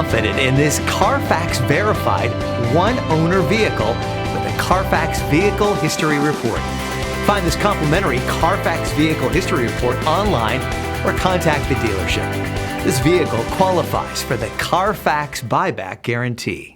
confident in this Carfax verified one-owner vehicle with a Carfax Vehicle History Report. Find this complimentary Carfax Vehicle History Report online or contact the dealership. This vehicle qualifies for the Carfax Buyback Guarantee.